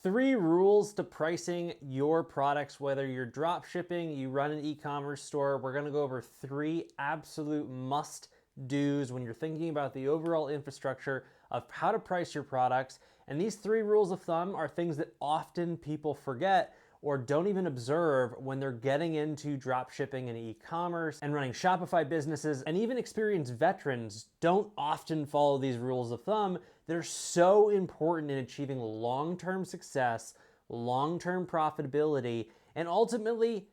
3 rules to pricing your products, whether you're drop shipping, you run an e-commerce store. We're gonna go over 3 absolute must-dos when you're thinking about the overall infrastructure of how to price your products. And these 3 rules of thumb are things that often people forget or don't even observe when they're getting into drop shipping and e-commerce and running Shopify businesses. And even experienced veterans don't often follow these rules of thumb that are so important in achieving long-term success, long-term profitability, and ultimately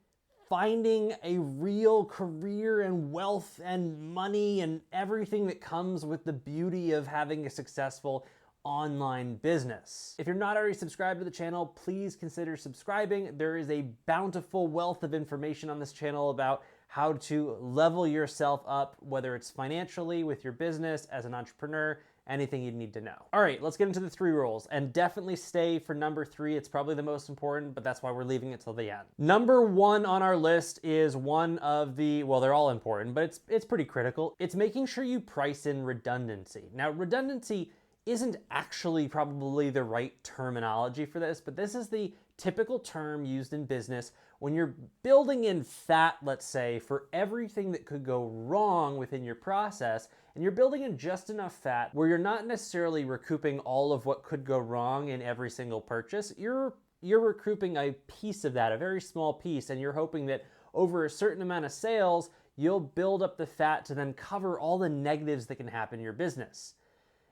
finding a real career and wealth and money and everything that comes with the beauty of having a successful online business. If you're not already subscribed to the channel, please consider subscribing. There is a bountiful wealth of information on this channel about how to level yourself up, whether it's financially with your business, as an entrepreneur, anything you'd need to know. All right, let's get into the 3 rules, and definitely stay for number 3. It's probably the most important, but that's why we're leaving it till the end. Number 1 on our list is one of the, well, they're all important, but it's pretty critical. It's making sure you price in redundancy. Now, redundancy isn't actually probably the right terminology for this, but this is the typical term used in business when you're building in fat, let's say, for everything that could go wrong within your process, and you're building in just enough fat where you're not necessarily recouping all of what could go wrong in every single purchase. You're recouping a piece of that, a very small piece, and you're hoping that over a certain amount of sales, you'll build up the fat to then cover all the negatives that can happen in your business.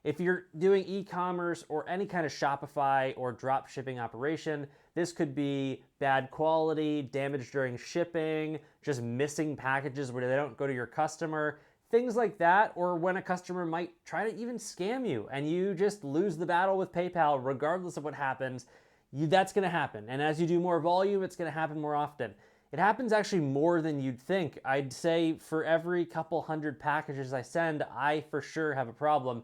If you're doing e-commerce or any kind of Shopify or drop shipping operation, this could be bad quality, damage during shipping, just missing packages where they don't go to your customer, things like that, or when a customer might try to even scam you and you just lose the battle with PayPal regardless of what happens. That's gonna happen. And as you do more volume, it's gonna happen more often. It happens actually more than you'd think. I'd say for every couple hundred packages I send, I for sure have a problem.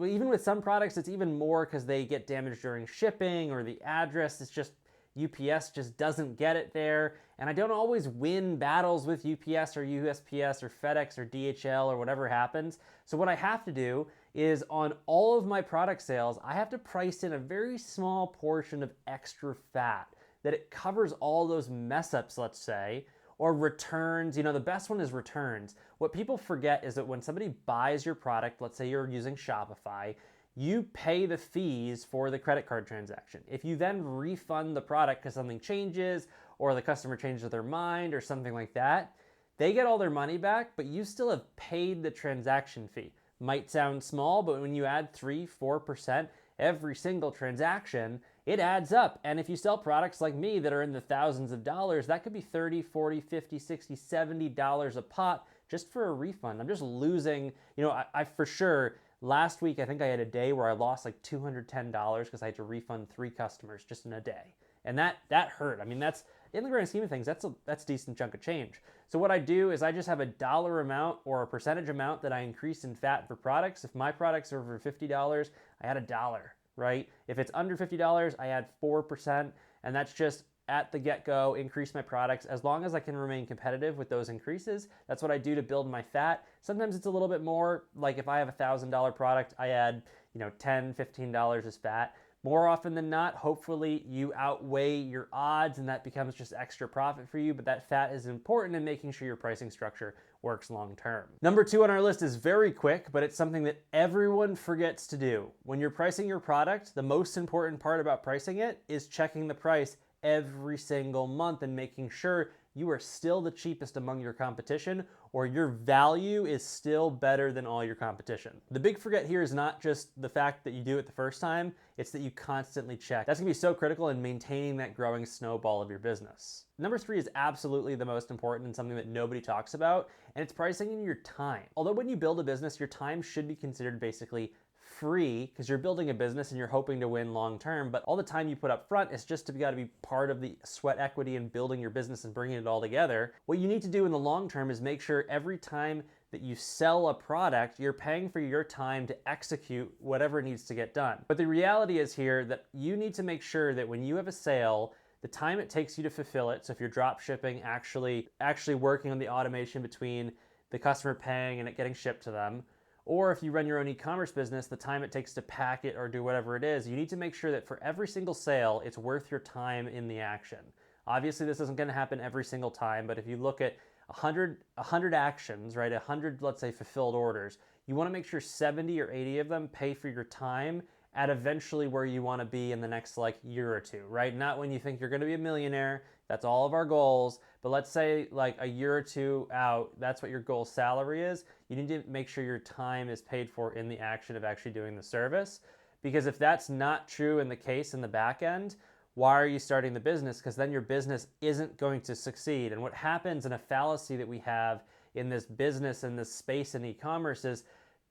Even with some products, it's even more because they get damaged during shipping or the address. It's just UPS just doesn't get it there. And I don't always win battles with UPS or USPS or FedEx or DHL or whatever happens. So what I have to do is on all of my product sales, I have to price in a very small portion of extra fat that it covers all those mess ups, let's say, or returns. You know, the best one is returns. What people forget is that when somebody buys your product, let's say you're using Shopify, you pay the fees for the credit card transaction. If you then refund the product because something changes or the customer changes their mind or something like that, they get all their money back, but you still have paid the transaction fee. Might sound small, but when you add 3-4% every single transaction, it adds up. And if you sell products like me that are in the thousands of dollars, that could be $30, $40, $50, $60, $70 a pop just for a refund. I'm just losing, you know, I for sure, last week, I think I had a day where I lost like $210 because I had to refund 3 customers just in a day. And that hurt. I mean, that's, in the grand scheme of things, that's a decent chunk of change. So what I do is I just have a dollar amount or a percentage amount that I increase in fat for products. If my products are over $50, I add $1, right? If it's under $50, I add 4%, and that's just at the get-go, increase my products. As long as I can remain competitive with those increases, that's what I do to build my fat. Sometimes it's a little bit more, like if I have a $1,000 product, I add, you know, $10, $15 as fat. More often than not, hopefully you outweigh your odds and that becomes just extra profit for you, but that fat is important in making sure your pricing structure works long term. Number 2 on our list is very quick, but it's something that everyone forgets to do. When you're pricing your product, the most important part about pricing it is checking the price every single month and making sure you are still the cheapest among your competition or your value is still better than all your competition. The big forget here is not just the fact that you do it the first time, it's that you constantly check. That's gonna be so critical in maintaining that growing snowball of your business. Number 3 is absolutely the most important and something that nobody talks about, and it's pricing in your time. Although when you build a business, your time should be considered basically free because you're building a business and you're hoping to win long term, but all the time you put up front is just to be part of the sweat equity in building your business and bringing it all together. What you need to do in the long term is make sure every time that you sell a product, you're paying for your time to execute whatever needs to get done. But the reality is here that you need to make sure that when you have a sale, the time it takes you to fulfill it, so if you're drop shipping, actually working on the automation between the customer paying and it getting shipped to them, Or if you run your own e-commerce business, the time it takes to pack it or do whatever it is, you need to make sure that for every single sale, it's worth your time in the action. Obviously, this isn't going to happen every single time, but if you look at 100 actions, right, 100, let's say, fulfilled orders, you want to make sure 70 or 80 of them pay for your time at eventually where you want to be in the next like year or two, right? Not when you think you're going to be a millionaire. That's all of our goals. But let's say like a year or two out, that's what your goal salary is. You need to make sure your time is paid for in the action of actually doing the service. Because if that's not true in the case in the back end, why are you starting the business? Because then your business isn't going to succeed. And what happens in a fallacy that we have in this business and this space in e-commerce is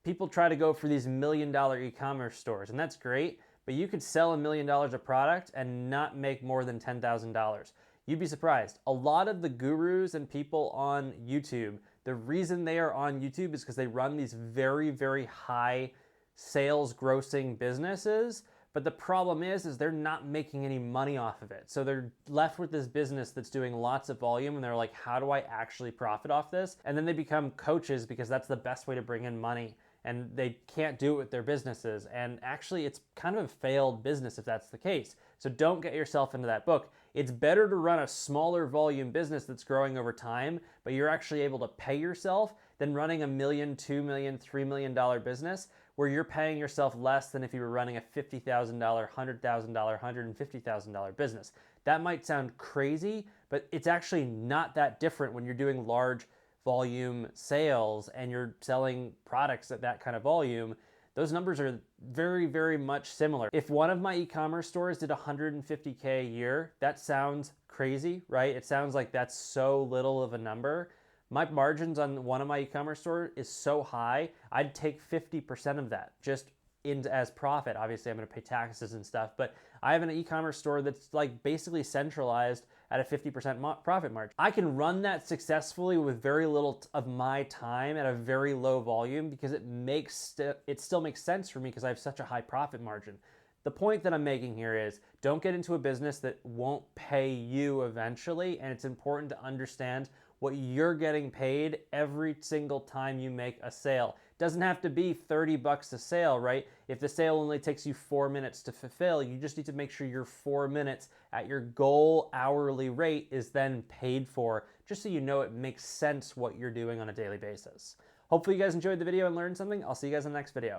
people try to go for these $1 million e-commerce stores, and that's great, but you could sell $1 million of product and not make more than $10,000. You'd be surprised. A lot of the gurus and people on YouTube, the reason they are on YouTube is because they run these very, very high sales grossing businesses. But the problem is they're not making any money off of it. So they're left with this business that's doing lots of volume and they're like, how do I actually profit off this? And then they become coaches because that's the best way to bring in money. And they can't do it with their businesses. And actually, it's kind of a failed business if that's the case. So don't get yourself into that book. It's better to run a smaller volume business that's growing over time, but you're actually able to pay yourself than running a $1 million, $2 million, $3 million business where you're paying yourself less than if you were running a $50,000, $100,000, $150,000 business. That might sound crazy, but it's actually not that different when you're doing large volume sales and you're selling products at that kind of volume. Those numbers are very, very much similar. If one of my e-commerce stores did 150K a year, that sounds crazy, right? It sounds like that's so little of a number. My margins on one of my e-commerce store is so high, I'd take 50% of that just as profit. Obviously, I'm going to pay taxes and stuff, but I have an e-commerce store that's like basically centralized at a 50% profit margin. I can run that successfully with very little of my time at a very low volume because it still makes sense for me because I have such a high profit margin. The point that I'm making here is don't get into a business that won't pay you eventually, and it's important to understand what you're getting paid every single time you make a sale. It doesn't have to be $30 a sale, right? If the sale only takes you 4 minutes to fulfill, you just need to make sure your 4 minutes at your goal hourly rate is then paid for, just so you know it makes sense what you're doing on a daily basis. Hopefully you guys enjoyed the video and learned something. I'll see you guys in the next video.